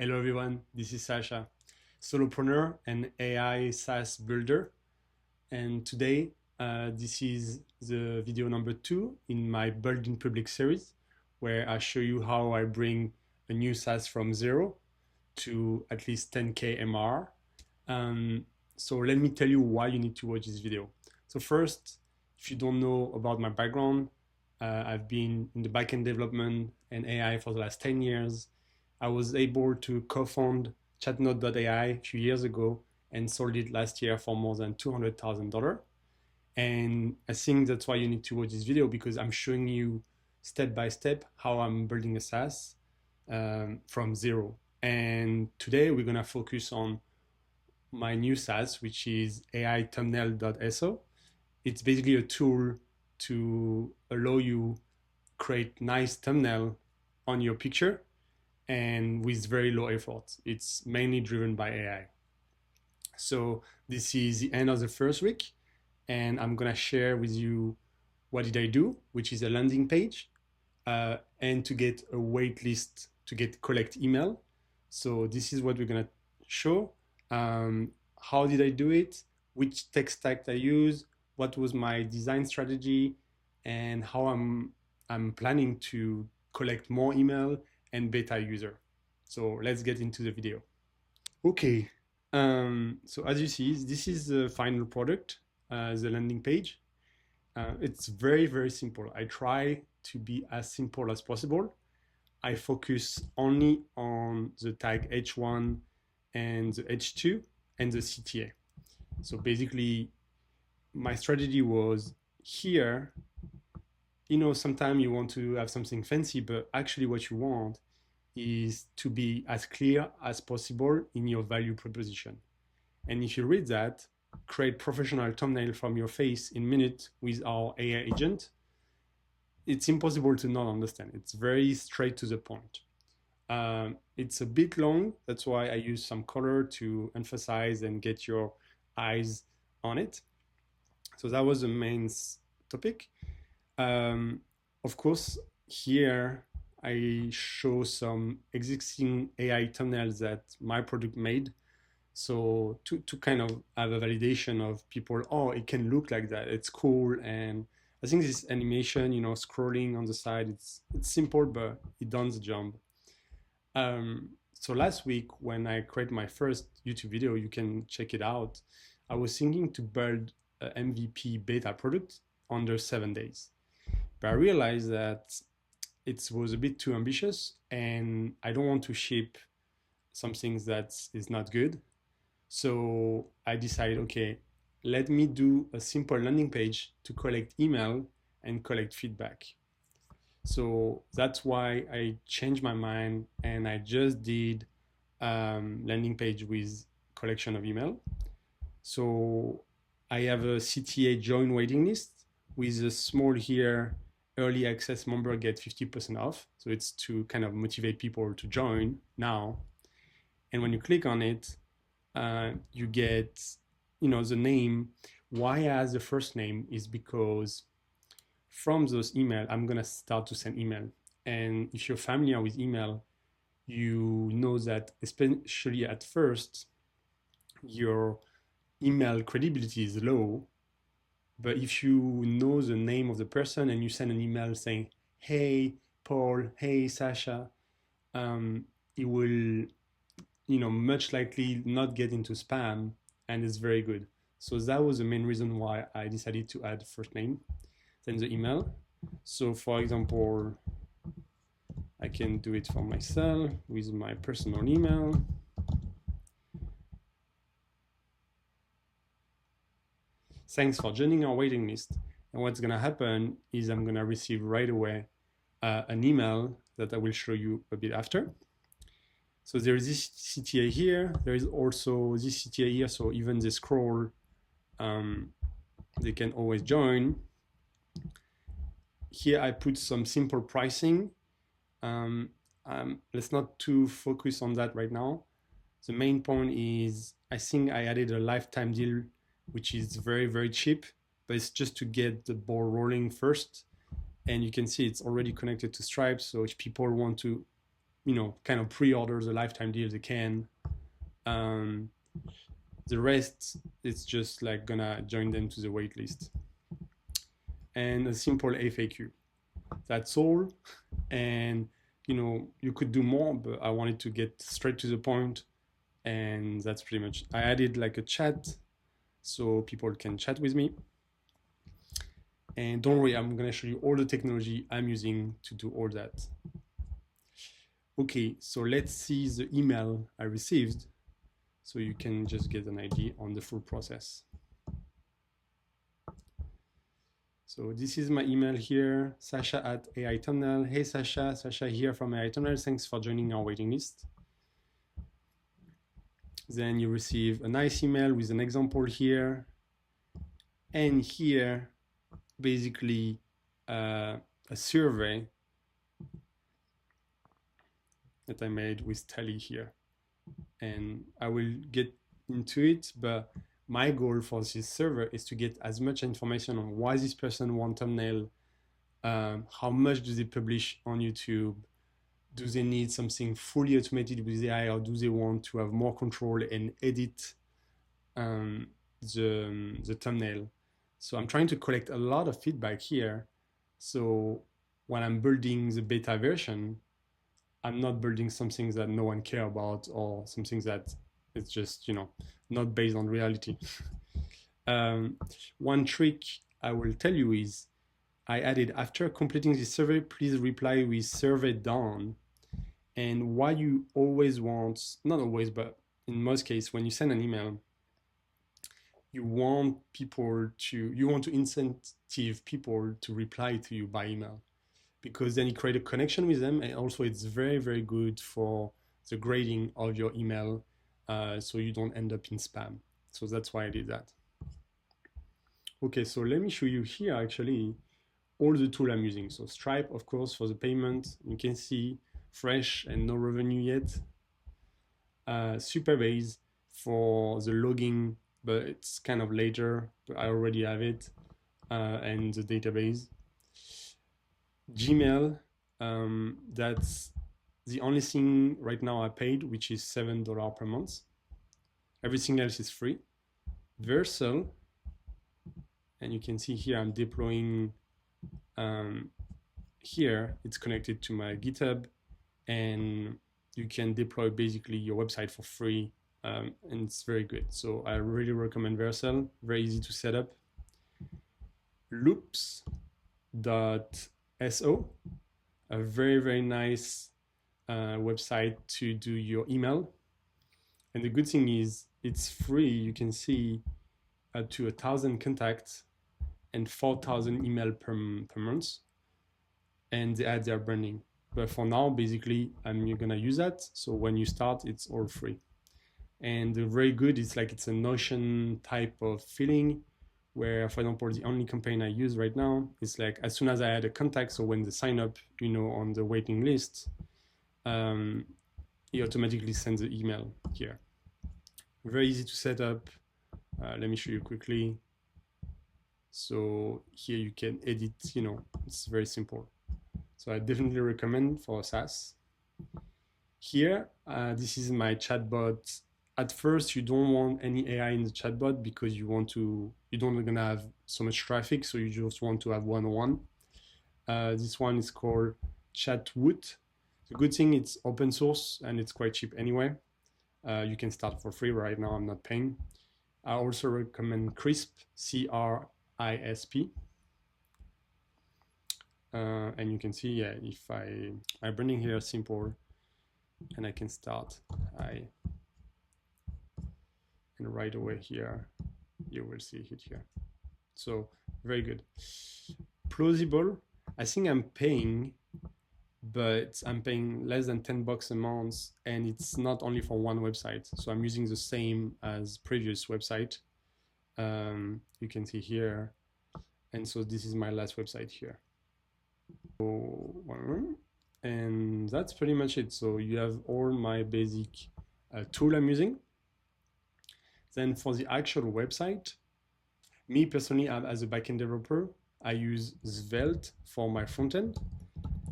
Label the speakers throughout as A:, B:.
A: Hello everyone, this is Sasha, solopreneur and AI SaaS builder. And today, this is the video number 2 in my Build in Public series, where I show you how I bring a new SaaS from zero to at least 10K MR. So let me tell you why you need to watch this video. So first, if you don't know about my background, I've been in the backend development and AI for the last 10 years. I was able to co-found chatnode.ai a few years ago and sold it last year for more than $200,000. And I think that's why you need to watch this video, because I'm showing you step by step how I'm building a SaaS from zero. And today we're gonna focus on my new SaaS, which is AI-thumbnail.so. It's basically a tool to allow you create nice thumbnail on your picture and with very low effort. It's mainly driven by AI. So this is the end of the first week, and I'm gonna share with you what did I do, which is a landing page, and to get a wait list to collect email. So this is what we're gonna show. How did I do it? Which tech stack I use? What was my design strategy? And how I'm planning to collect more email and beta user. So let's get into the video. Okay, so as you see, this is the final product, the landing page. It's very, very simple. I try to be as simple as possible. I focus only on the tag H1 and the H2 and the CTA. So basically, my strategy was here, sometimes you want to have something fancy, but actually what you want is to be as clear as possible in your value proposition. And if you read that, create professional thumbnail from your face in minutes with our AI agent, it's impossible to not understand. It's very straight to the point. It's a bit long. That's why I use some color to emphasize and get your eyes on it. So that was the main topic. Of course, here I show some existing AI thumbnails that my product made. So to kind of have a validation of people, oh, it can look like that, it's cool. And I think this animation, scrolling on the side, it's simple, but it does the job. So last week when I created my first YouTube video, you can check it out, I was thinking to build an MVP beta product under 7 days. But I realized that it was a bit too ambitious and I don't want to ship something that is not good. So I decided, okay, let me do a simple landing page to collect email and collect feedback. So that's why I changed my mind and I just did landing page with collection of email. So I have a CTA join waiting list with a small here early access member get 50% off. So it's to kind of motivate people to join now. And when you click on it, you get, the name. Why as the first name is because from those email, I'm gonna start to send email. And if you're familiar with email, you know that especially at first, your email credibility is low. But if you know the name of the person and you send an email saying, hey, Paul, hey, Sasha, it will, much likely not get into spam, and it's very good. So that was the main reason why I decided to add first name, then the email. So for example, I can do it for myself with my personal email. Thanks for joining our waiting list. And what's gonna happen is I'm gonna receive right away an email that I will show you a bit after. So there is this CTA here. There is also this CTA here. So even the scroll, they can always join. Here I put some simple pricing. Let's not too focus on that right now. The main point is I think I added a lifetime deal, which is very, very cheap, but it's just to get the ball rolling first. And you can see it's already connected to Stripe. So if people want to kind of pre-order the lifetime deal they can. The rest, it's just like gonna join them to the wait list. And a simple FAQ. That's all. And you could do more, but I wanted to get straight to the point. And that's pretty much, I added like a chat so people can chat with me. And don't worry, I'm gonna show you all the technology I'm using to do all that. Okay, so let's see the email I received so you can just get an idea on the full process. So this is my email here, Sasha at AI Thumbnail. Hey Sasha, Sasha here from AI Thumbnail. Thanks for joining our waiting list. Then you receive a nice email with an example here. And here, basically a survey that I made with Tally here. And I will get into it, but my goal for this server is to get as much information on why this person wants thumbnail, how much do they publish on YouTube, do they need something fully automated with AI, or do they want to have more control and edit the thumbnail. So I'm trying to collect a lot of feedback here. So when I'm building the beta version, I'm not building something that no one care about or something that it's just, not based on reality. One trick I will tell you is I added, after completing this survey, please reply with survey done. And why you always want, not always, but in most cases, when you send an email, you want to incentive people to reply to you by email, because then you create a connection with them, and also it's very, very good for the grading of your email, so you don't end up in spam. So that's why I did that. Okay, so let me show you here actually all the tool I'm using. So Stripe, of course, for the payment. You can see fresh and no revenue yet. Supabase for the logging, but it's kind of later, but I already have it, and the database. Gmail, that's the only thing right now I paid, which is $7 per month. Everything else is free. Vercel, and you can see here I'm deploying, here it's connected to my GitHub, and you can deploy basically your website for free, and it's very good. So I really recommend Vercel, very easy to set up. Loops.so, a very, very nice website to do your email. And the good thing is it's free. You can see up to 1,000 contacts and 4,000 email per month, and they add their branding. But for now, basically, I'm gonna use that. So when you start, it's all free. And very good, it's like it's a Notion type of feeling, where, for example, the only campaign I use right now is like as soon as I add a contact, so when they sign up, on the waiting list, it automatically sends the email here. Very easy to set up. Let me show you quickly. So here you can edit, it's very simple. So I definitely recommend for SaaS. Here, this is my chatbot. At first, you don't want any AI in the chatbot because you don't gonna have so much traffic, so you just want to have one-on-one. This one is called Chatwood. The good thing, it's open source and it's quite cheap anyway. You can start for free. Right now, I'm not paying. I also recommend Crisp, CRISP. And you can see, yeah, if my branding here is simple, and I can start. And right away here, you will see it here. So very good. Plausible, I think I'm paying, but I'm paying less than $10 a month, and it's not only for one website. So I'm using the same as previous website. You can see here. And so this is my last website here. And that's pretty much it. So you have all my basic tool I'm using. Then for the actual website, me personally, as a backend developer, I use Svelte for my frontend.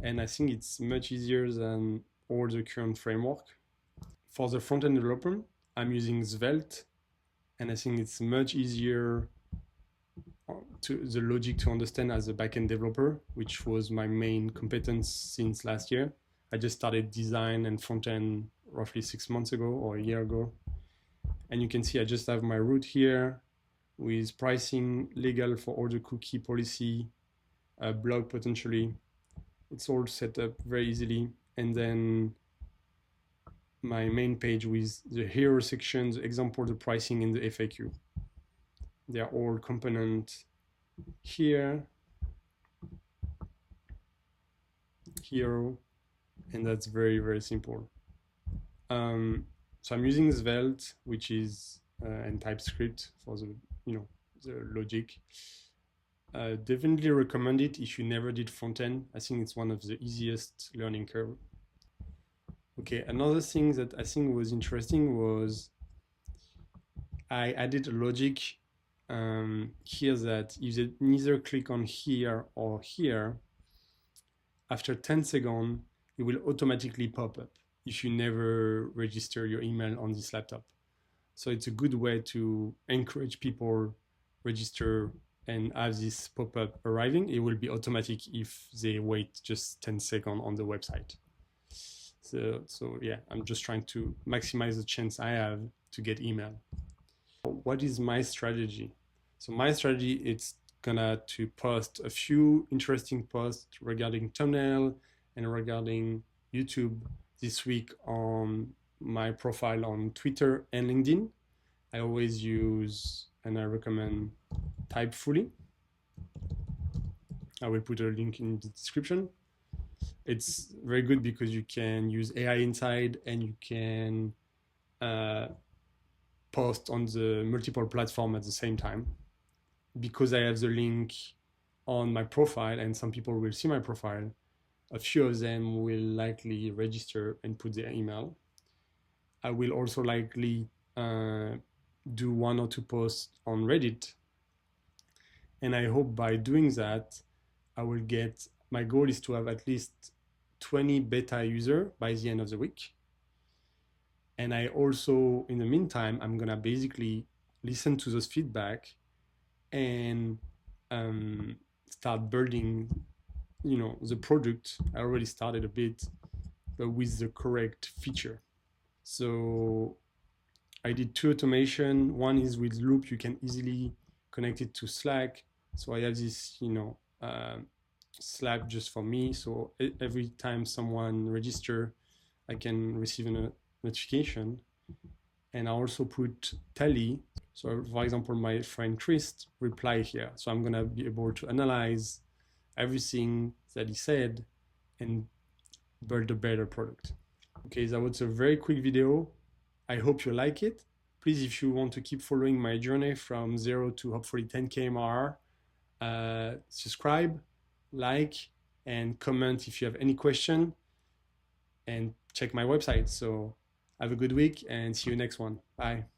A: And I think it's much easier than all the current framework. For the front-end developer, I'm using Svelte, and I think it's much easier to the logic to understand as a backend developer, which was my main competence since last year. I just started design and front-end roughly 6 months ago or a year ago. And you can see I just have my root here with pricing, legal for all the cookie policy, blog potentially. It's all set up very easily. And then my main page with the hero section, the example, the pricing, and the FAQ. They are all components here, hero, and that's very, very simple. So I'm using Svelte, which is and TypeScript for the the logic. Definitely recommend it if you never did front end. I think it's one of the easiest learning curve. Okay, another thing that I think was interesting was I added a logic here that if you neither click on here or here, after 10 seconds, it will automatically pop up if you never register your email on this laptop. So it's a good way to encourage people register and have this pop-up arriving. It will be automatic if they wait just 10 seconds on the website. So yeah, I'm just trying to maximize the chance I have to get email. What is my strategy? So my strategy is gonna to post a few interesting posts regarding thumbnail and regarding YouTube this week on my profile on Twitter and LinkedIn. I always use and I recommend Typefully. I will put a link in the description. It's very good because you can use AI inside and you can post on the multiple platforms at the same time. Because I have the link on my profile and some people will see my profile, a few of them will likely register and put their email. I will also likely do 1 or 2 posts on Reddit. And I hope by doing that, I will get, my goal is to have at least 20 beta users by the end of the week. And I also, in the meantime, I'm gonna basically listen to those feedback and start building, the product. I already started a bit, but with the correct feature. So I did 2 automation. One is with Loop. You can easily connect it to Slack. So I have this, Slack just for me. So every time someone register, I can receive a notification. And I also put tally. So for example, my friend Chris replied here. So I'm gonna be able to analyze everything that he said and build a better product. Okay, that was a very quick video. I hope you like it. Please, if you want to keep following my journey from 0 to hopefully 10K MRR, subscribe, like, and comment if you have any question, and check my website. So have a good week and see you next one. Bye.